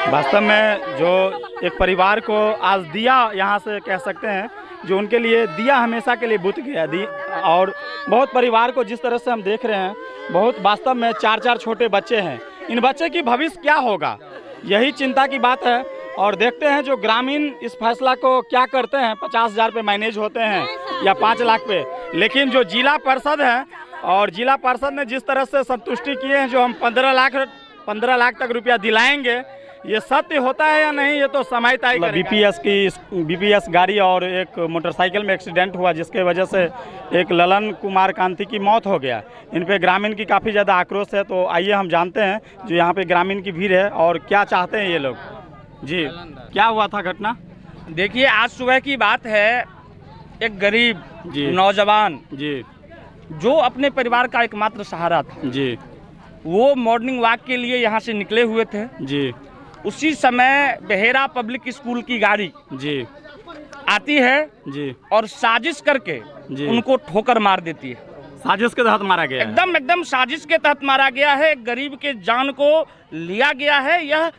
वास्तव में जो एक परिवार को आज दिया यहाँ से कह सकते हैं, जो उनके लिए दिया हमेशा के लिए बुझ गया और बहुत परिवार को जिस तरह से हम देख रहे हैं, बहुत वास्तव में 4-4 छोटे बच्चे हैं। इन बच्चे की भविष्य क्या होगा, यही चिंता की बात है। और देखते हैं जो ग्रामीण इस फैसला को क्या करते हैं। 50,000 पे मैनेज होते हैं या 5 लाख पे, लेकिन जो जिला परिषद है और जिला परिषद ने जिस तरह से संतुष्टि किए हैं, जो हम 15 लाख तक रुपया दिलाएंगे, ये सत्य होता है या नहीं, ये तो समय तय करेगा। बीपीएस गाड़ी और एक मोटरसाइकिल में एक्सीडेंट हुआ, जिसके वजह से एक ललन कुमार कांति की मौत हो गया। इन पे ग्रामीण की काफ़ी ज़्यादा आक्रोश है। तो आइए हम जानते हैं जो यहाँ पे ग्रामीण की भीड़ है और क्या चाहते हैं ये लोग। जी, क्या हुआ था घटना? देखिए, आज सुबह की बात है। एक गरीब नौजवान जी, जो अपने परिवार का एकमात्र सहारा था जी, वो मॉर्निंग वॉक के लिए यहाँ से निकले हुए थे जी। उसी समय बेहेरा पब्लिक स्कूल की गाड़ी जी आती है जी और साजिश करके जी उनको ठोकर मार देती है। साजिश के तहत मारा गया है। एकदम साजिश के तहत मारा गया है। एक गरीब के जान को लिया गया है। यह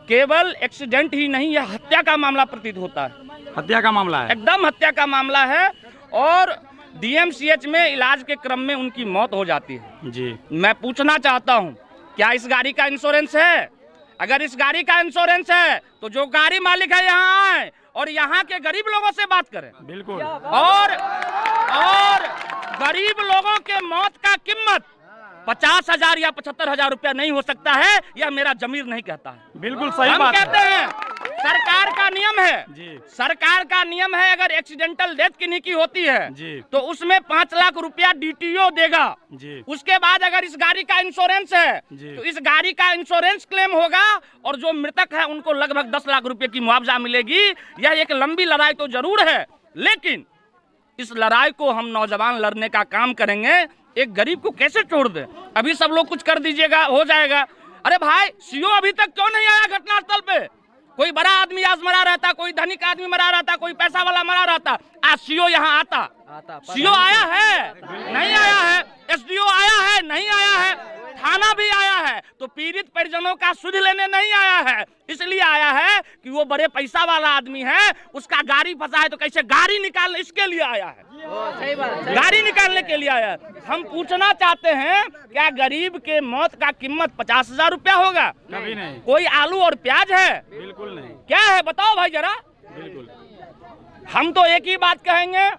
केवल एक्सीडेंट ही नहीं, यह हत्या का मामला प्रतीत होता है। हत्या का मामला है, एकदम हत्या का मामला है। और डीएमसीएच में इलाज के क्रम में उनकी मौत हो जाती है। जी, मैं पूछना चाहता हूं, क्या इस गाड़ी का इंश्योरेंस है? अगर इस गाड़ी का इंश्योरेंस है तो जो गाड़ी मालिक है यहाँ आए और यहाँ के गरीब लोगों से बात करें। बिल्कुल। और गरीब लोगों के मौत का कीमत 50,000 या 75,000 रुपया नहीं हो सकता है, यह मेरा जमीर नहीं कहता है। बिल्कुल सही हम बात कहते हैं सरकार का नियम है जी, सरकार का नियम है, अगर एक्सीडेंटल डेथ किन्हीं की होती है जी, तो उसमें 5 लाख रुपया डीटीओ देगा जी। उसके बाद अगर इस गाड़ी का इंश्योरेंस है जी, तो इस गाड़ी का इंश्योरेंस क्लेम होगा और जो मृतक है उनको लगभग 10 लाख रुपए की मुआवजा मिलेगी। यह एक लंबी लड़ाई तो जरूर है, लेकिन इस लड़ाई को हम नौजवान लड़ने का काम करेंगे। एक गरीब को कैसे छोड़ दे? अभी सब लोग कुछ कर दीजिएगा, हो जाएगा। अरे भाई, सीओ अभी तक क्यों नहीं आया घटनास्थल पे? कोई बड़ा आदमी आज मरा रहता, कोई धनिक आदमी मरा रहता, कोई पैसा वाला मरा रहता, आज सीओ यहाँ आता। सीओ आया है? नहीं आया है। एसडीओ आया है? नहीं आया है। थाना भी आया है तो पीड़ित परिजनों का सुध लेने नहीं आया है। इसलिए आया है कि वो बड़े पैसा वाला आदमी है, उसका गाड़ी फंसा है तो कैसे गाड़ी निकालने, इसके लिए आया है। सही बात, गाड़ी निकालने के लिए आया है। हम पूछना चाहते हैं, क्या गरीब के मौत का कीमत 50,000 रुपया होगा? कभी नहीं। कोई आलू और प्याज है? बिल्कुल नहीं। क्या है बताओ भाई जरा। बिल्कुल। हम तो एक ही बात कहेंगे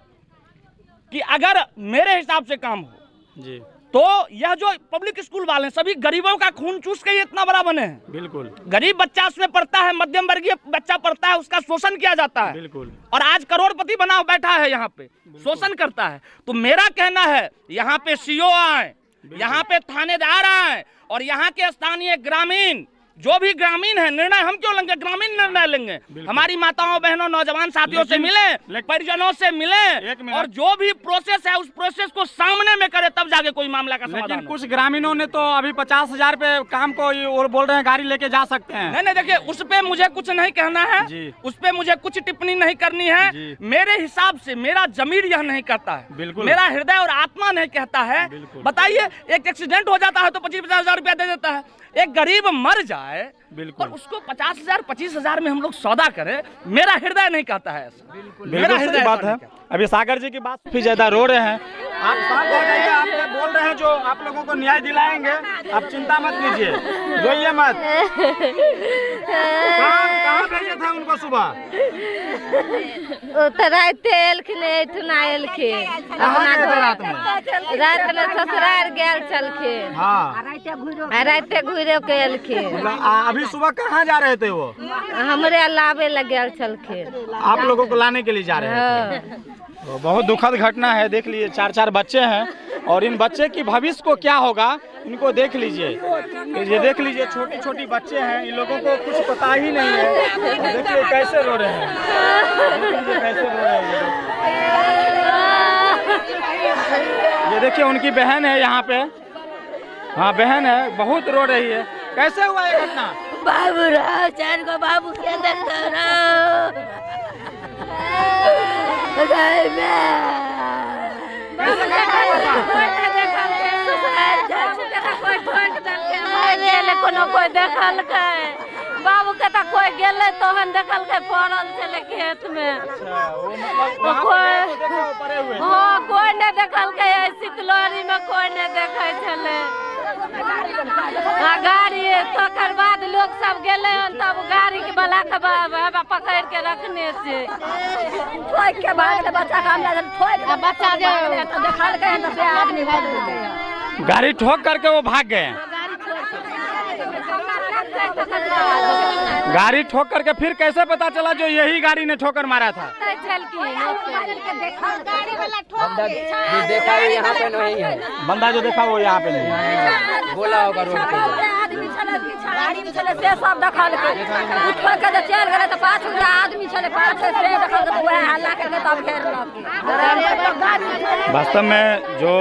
कि अगर मेरे हिसाब से काम हो जी, तो यह जो पब्लिक स्कूल वाले हैं सभी गरीबों का खून चूस के इतना बड़ा बने हैं। बिल्कुल। गरीब बच्चा उसमें पढ़ता है, मध्यम वर्गीय बच्चा पढ़ता है, उसका शोषण किया जाता है। बिल्कुल। और आज करोड़पति बना बैठा है यहाँ पे, शोषण करता है। तो मेरा कहना है यहाँ पे सीओ आए, यहाँ पे थानेदार आए और यहाँ के स्थानीय ग्रामीण, जो भी ग्रामीण है, निर्णय हम क्यों लेंगे? ग्रामीण निर्णय लेंगे। हमारी माताओं बहनों नौजवान साथियों से मिले, परिजनों से मिले और जो भी प्रोसेस है उस प्रोसेस को सामने में करे, तब जाके कोई मामला का समाधान। लेकिन कुछ ग्रामीणों ने तो अभी 50,000 पे काम को और बोल रहे हैं गाड़ी लेके जा सकते हैं। नहीं, देखिए, उस पे मुझे कुछ नहीं कहना है, उस पे मुझे कुछ टिप्पणी नहीं करनी है। मेरे हिसाब से मेरा जमीर यह नहीं कहता है, बिल्कुल। मेरा हृदय और आत्मा नहीं कहता है। बताइए, एक एक्सीडेंट हो जाता है तो 25,000 रुपया दे देता है। एक गरीब मर जाए और उसको 50,000 25,000 में हम लोग सौदा करें, मेरा हृदय नहीं कहता है ऐसा। मेरा हृदय बात है। अभी सागर जी की बात भी ज्यादा रो रहे हैं। आप शांत हो जाइए, आप बोल रहे हैं जो आप लोगों को न्याय दिलाएंगे, आप चिंता मत कीजिए, रोइए मत। कहाँ भेजे थे उनको सुबह? रात में ससुराल गेल चलखिन। हाँ, राते घुरे के एलखिन। अभी सुबह कहाँ जा रहे थे वो? हमरे लावे लग गेल चलखिन। आप लोगों को लाने के लिए जा रहे थे। तो बहुत दुखद घटना है। देख लीजिए, 4-4 बच्चे हैं और इन बच्चे की भविष्य को क्या होगा इनको देख लीजिए। ये देख लीजिए, छोटी छोटी बच्चे हैं, इन लोगों को कुछ पता ही नहीं है। देखिए कैसे रो रहे हैं, कैसे रो रहे हैं। ये देखिए उनकी बहन है यहाँ पे। हाँ, बहन है, बहुत रो रही है। कैसे हुआ ये घटना? बाबू राव, 4 गो बाबू के देखता रहो। कोनो कोई देखल बाबू के गेले तहन देखल के पड़ल छले खेत में। हाँ कोई नहीं देखल के शीतलहरी में कोई नहीं देखे छले। गाड़ी तकर बाद लोग सब गेले तब गाड़ी के बला के पकड़ के रखने से ठोक के भाग बच्चा काम ठोक बच्चा जो देखल के से आदमी भाग गए। गाड़ी ठोक करके वो भाग गए। गाड़ी ठोक करके फिर कैसे पता चला जो यही गाड़ी ने ठोकर मारा था? देखा यहाँ पे नहीं है, बंदा जो देखा वो यहाँ पे नहीं है। बोला होगा रोड पे। गाड़ी में चले से सब देखल के उठ के तो चल गए तो 5 आदमी चले 5 से देखल के वह हल्ला करके तब घेर लो। वास्तव में जो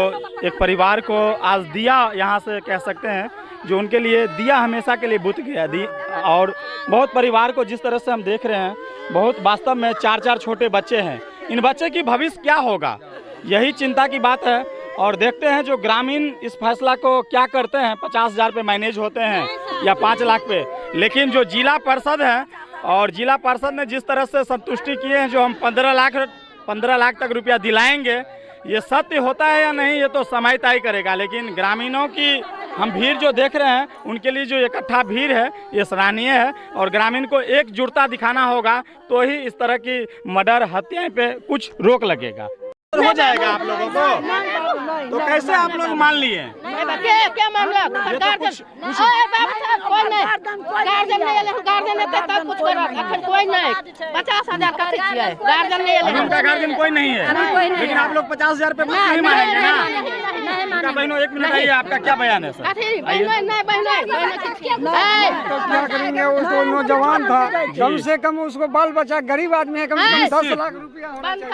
एक परिवार को आज दिया यहाँ से कह सकते हैं जो उनके लिए दिया हमेशा के लिए बुझ गया और बहुत परिवार को जिस तरह से हम देख रहे हैं बहुत वास्तव में 4-4 छोटे बच्चे हैं। इन बच्चे की भविष्य क्या होगा यही चिंता की बात है। और देखते हैं जो ग्रामीण इस फैसला को क्या करते हैं। 50,000 पे मैनेज होते हैं या 5 लाख पे, लेकिन जो जिला परिषद है और जिला परिषद ने जिस तरह से संतुष्टि किए हैं जो हम 15 लाख तक रुपया दिलाएंगे, ये सत्य होता है या नहीं ये तो समय तय करेगा। लेकिन ग्रामीणों की हम भीड़ जो देख रहे हैं उनके लिए जो इकट्ठा भीड़ है ये सराहनीय है और ग्रामीण को एकजुटता दिखाना होगा तो ही इस तरह की मर्डर हत्याएं पे कुछ रोक लगेगा। हो जाएगा आप लोगों को तो कैसे आप लोग मान लिए? क्या मामला गार्जियन कुछ कोई नहीं 50,000 उनका गार्जियन कोई नहीं है, लेकिन आप लोग 50,000 पे नहीं मानेंगे ना? उनका बहनों 1 मिनट आइए, आपका क्या बयान है सर? तो क्या करेंगे, वो तो नौजवान था, कम से कम उसको बाल बच्चा गरीब आदमी है, कम से कम 10 लाख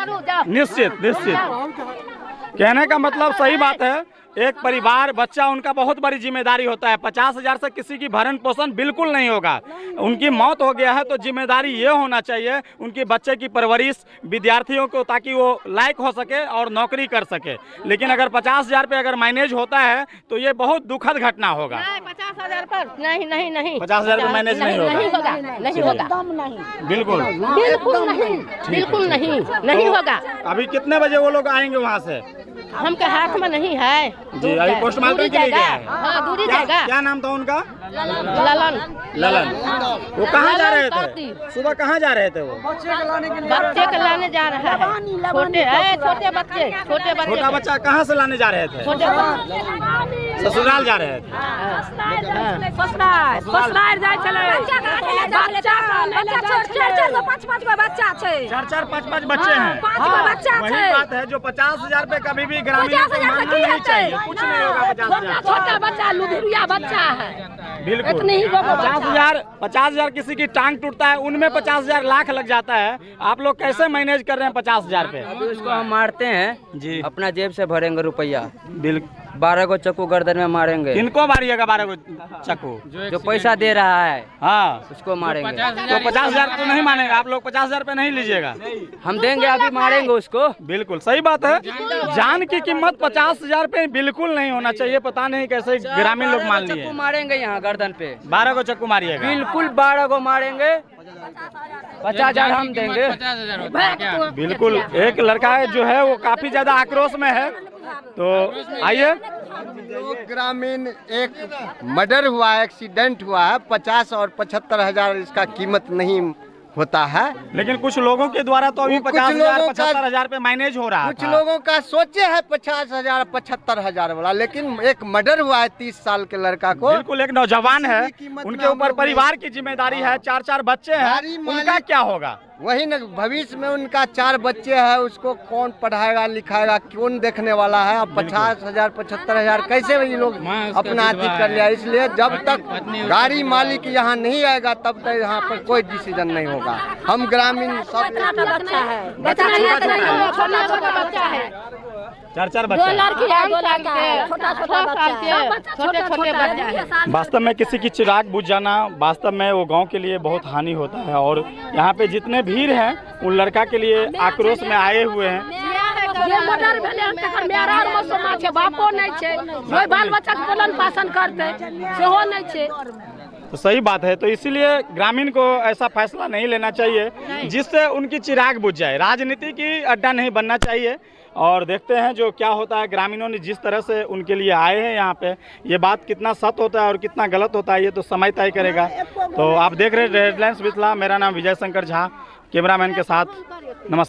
रुपया। निश्चित कहने का मतलब सही बात है। एक परिवार बच्चा उनका बहुत बड़ी जिम्मेदारी होता है। 50,000 से किसी की भरण पोषण बिल्कुल नहीं होगा। उनकी मौत हो गया है तो जिम्मेदारी ये होना चाहिए उनके बच्चे की परवरिश विद्यार्थियों को, ताकि वो लायक हो सके और नौकरी कर सके। लेकिन अगर 50,000 पे अगर मैनेज होता है तो ये बहुत दुखद घटना होगा। 50,000 पर नहीं 50,000 पे मैनेज नहीं होगा। बिल्कुल नहीं होगा। अभी कितने बजे वो लोग आएंगे वहाँ से? हमके हाथ में नहीं है जी, अभी पोस्टमार्टम के लिए गया है। हाँ, दूरी जाएगा। क्या नाम था उनका? ललन। वो कहाँ जा रहे थे? सुबह कहाँ जा रहे थे वो? बच्चे को लाने जा रहे हैं। छोटे बच्चे। छोटा बच्चा कहाँ से लाने जा रहे थे? ससुराल जा रहे थे। ससुराल जाय छले बच्चा 4-4 5-5 बच्चा है। 4-4 5-5 बच्चे हैं। 5 बच्चा वही बात है जो 50,000 पे कभी भी ग्रामीणों को मानना नहीं चाहिए। कुछ नहीं होगा 50,000। छोटा बच्चा लुधिया बच्चा है। बिल्कुल 50,000 किसी की टांग टूटता है, उनमें 50,000 लाख लग जाता है। आप लोग कैसे मैनेज कर रहे हैं 50,000 पे? अभी उसको हम मारते हैं जी, अपना जेब से भरेंगे रुपया। बिल्कुल 12 को चक्कू गर्दन में मारेंगे। किनको मारिएगा 12 को चक्कू? जो पैसा दे रहा है हाँ, उसको मारेंगे। तो 50,000 तो नहीं मानेगा आप लोग? 50,000 पे नहीं लीजिएगा? हम देंगे, अभी मारेंगे उसको। बिल्कुल सही बात है। जान की कीमत 50,000 पे बिल्कुल नहीं होना चाहिए। पता नहीं कैसे ग्रामीण लोग मान लिए। चक्कू मारेंगे यहाँ गर्दन पे। 12 को चक्कू मारिएगा? बिल्कुल 12 को मारेंगे। 50,000 हम देंगे। बिल्कुल एक लड़का है जो है वो काफी ज्यादा आक्रोश में है, तो आइए। ग्रामीण एक मर्डर हुआ है, एक्सीडेंट हुआ है, 50 और 75,000 इसका कीमत नहीं होता है। लेकिन कुछ लोगों के द्वारा तो अभी 50,000 75,000 पे मैनेज हो रहा है। कुछ लोगों का सोचे है 50,000 75,000 वाला, लेकिन एक मर्डर हुआ है 30 साल के लड़का को। बिल्कुल एक नौजवान है, उनके ऊपर परिवार की जिम्मेदारी है, 4-4 बच्चे हैं, उनका क्या होगा? वही न, भविष्य में उनका 4 बच्चे हैं, उसको कौन पढ़ाएगा लिखाएगा, कौन देखने वाला है? अब 50,000 75,000 कैसे ये लोग अपना अति कर लिया। इसलिए जब तक गाड़ी मालिक यहाँ नहीं आएगा तब तक यहाँ पर कोई डिसीजन नहीं होगा। हम ग्रामीण सब बच्चा है। 4-4 बच्चे। वास्तव में किसी की चिराग बुझ जाना वास्तव में वो गांव के लिए बहुत हानि होता है। और यहाँ पे जितने भीड़ हैं उन लड़का के लिए आक्रोश में आए हुए हैं। बापो नहीं बाल बच्चा के पालन पोषण करते सेहो नहीं। तो सही बात है। तो इसीलिए ग्रामीण को ऐसा फैसला नहीं लेना चाहिए जिससे उनकी चिराग बुझ जाए। राजनीति की अड्डा नहीं बनना चाहिए। और देखते हैं जो क्या होता है। ग्रामीणों ने जिस तरह से उनके लिए आए हैं यहाँ पे, ये बात कितना सत्य होता है और कितना गलत होता है ये तो समय तय करेगा। तो आप देख रहे हैं हेडलाइंस मिथिला। मेरा नाम विजय शंकर झा, कैमरामैन के साथ